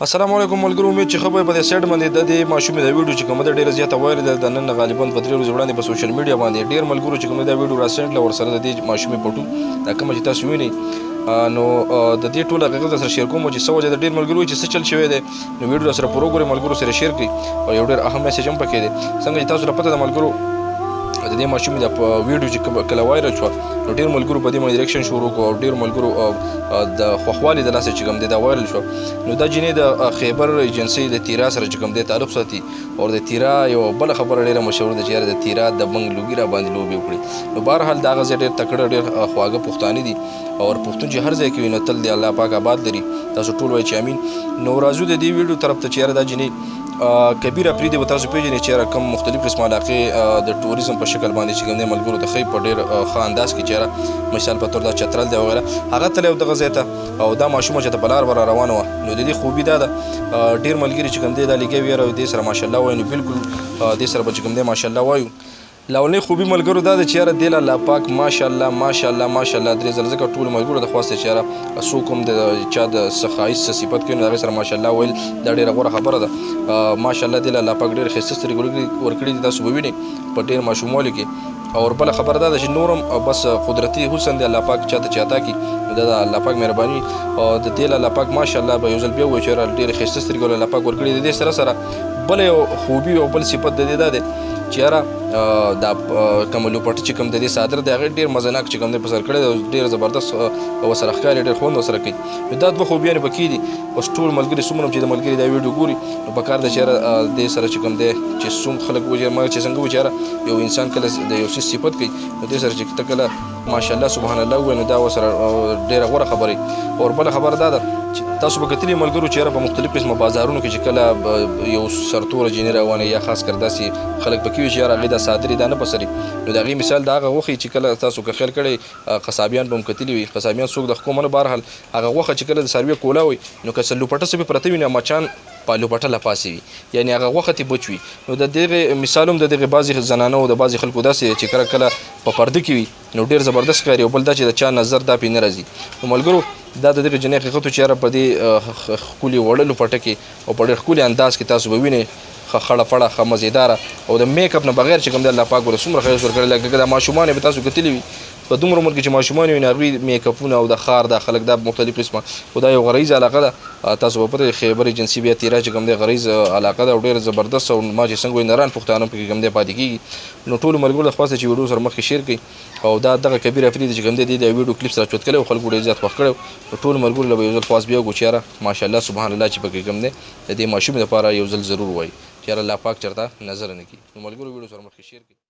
السلام علیکم ملګرو، امید چې خبرې په دې سایډ باندې د دې ماشومې د ویډیو چې کومه ده ډېره زیاته وایرل ده. د نن غالبا په 3 ورځې وړاندې په سوشل میډیا باندې ډېر ملګرو چې کومه دا ویډیو راسنډله ورسره د دې ماشومې فوټو دا کومه چې تاسو وینئ نو د دې ټول حقیقت سره شیر کوم چې څه وجه د ډېر ملګرو چې څه چل شوی دی نو ویډیو سره پوره ګورئ، ملګرو سره شیر کړئ او یو ډېر اهم میسج هم پکې دی. څنګه چې تاسو ته پته ده ملګرو د دې ماشومې د ویډیو چې کله وایرل شوه نو ډېر ملګرو په دې باندې ریاکشن شروع کړو او ډېر ملګرو د خوښوالي د لاسه چې کوم دی دا وایرل شو. نو دا جینۍ د خیبر ایجنسۍ د تیرا سره چې کوم دی تعلق ساتي او د تیرا یو بله خبره ډېره مشهور ده چې یاره د تیرا د بنګ لوګي را باندې لوبې وکړي. نو بهرحال دا هغه ځای ډېر تکړه ډېر خواږه پښتانه دي او پښتون چې هر ځای کې وي نو تل دی الله پاک آباد لري. تاسو ټول وایئ چې امین. نو راځو د دې ویډیو طرف ته چې یاره دا جینۍ کبیر افریدي به تاسو پیژنئ چې یاره کوم مختلف قسم علاقې د ټوریزم په شکل باندې چې کوم دی ملګرو د ښیي په ډېر ښه انداز کې چې یاره مثال په تور دا چترال دی وغیره هغه تللی و دغه ځای ته او دا ماشومه چې ته په لار به را روانه وه نو د دې خوبي دا ده ډېر ملګري چې کوم دی دا لګیا وي یاره دې سره ماشاءالله وایي نو بالکل دې سره به چې کوم دی ماشاءالله وایو. لاولنۍ خوبي ملګرو دا ده چې یاره دې له الله پاک ماشاءالله ماشاءالله ماشاءالله درې ځله ځکه ټولو ملګرو د خواسته چې یاره څوک هم د چا د څه ښایست څه صفت کوي نو د هغې سره ماشاءالله ویل دا ډېره غوره خبره ده. ماشاءالله دې له الله پاک ډېر ښایسته سترګې ورکړي دي تاسو به وینئ په ډېر ماشوموالي کې. او بله خبره دا ده چې نور هم بس قدرتي حسن دی الله پاک چاته چې عطا کړي دا د الله پاک مهرباني او د دې له الله پاک ماشاءالله به یو ځل بیا ووایو چې یاره ډېرې ښایسته سترګې الله پاک ورکړي د دې سره سره بله یو خوبي او بل صفت د دې دا دی چې یاره دا کوم لوپټ چې کوم د دې صادر دی هغې ډېر مزهناک چې کوم دی په سر کړی دی او ډېر زبردست ورسره ښکاري ډېر خوند ورسره کوي. نو دا دوه خوبیانې پکې دي. اوس ټول ملګري څومره چې د ملګري دا ویډیو ګوري نو پکار ده چې یاره دې سره چې کوم دی چې څوم خلک وایي ما چې څنګه وایي چې یاره یو انسان کله د یو څه صفت کوي نو دې سره چې ته کله ماشاءالله سبحان الله ووایي نو دا ورسره ډېره غوره خبره وي. او بله خبره دا ده چې تاسو به کتلي ملګرو چې یاره په مختلف قسمه بازارونو کې چې کله یو سرتوره جینۍ روانه یا خاص کر داسې خلک پکې وي چې یاره هغې دا صادري دا نه پسري نو د هغې مثال د هغه غوښې چې کله تاسو که خیال کړی قصابیان به هم کتلي وي قصابیان څوک د حکومه نه بهرحال هغه غوښه چې کله د څاروي کولا وي نو که څه لوپټه څه پې پرته وي نو مچان په لوپټه له پاسې وي یعنې هغه غوښه ترې بچ وي. نو د دغې مثال هم د دغې بعضې زنانو د بعضې خلکو داسې چې کله کله په پرده کې وي نو ډېر زبردست ښکاري او بل دا چې د چا نظر دا پې نه راځي. نو ملګرو دا د دغې جنۍ حقیقت و چې یاره په دې ښکلي وړه لوپټه کې او په ډېر ښکلي انداز کې تاسو به وینئ ښه خړه فړه ښه مزېداره او د میک اپ نه بغیر چې کوم دی الله پاک ورته څومره ښایست ورکړی لکه دا ماشومان به تاسو کتلي وي په دومره عمر کې چې ماشومان وي نو هغوی میک اپونه او د ښار دا خلک دا مختلف قسمه خو دا یو غریزه علاقه ده. تاسو به پته خیبر ایجنسي بیا تیرا چې کوم دی غریز علاقه ده او ډېر زبردست او ما چې څنګه وایي نران پښتانه پکې کوم دی پاتې کېږي. نو ټولو ملګرو د خواسته چې ویډیو سره مخکې شیر کړئ او دا دغه کبیر افریدي چې کوم دی د ویډیو کلیپس راچوت کړی او خلکو ډېر زیات خوښ کړی نو ټولو ملګرو له به یو ځل خواست بیا وکړو چې یاره ماشاءالله سبحان الله چې پکې کوم دی د دې ماشومې لپاره یو ځل ضرور وایي چې یاره الله پاک چېرته نظر نه کړي. نو ملګرو ویډیو سره مخکې شیر کړئ.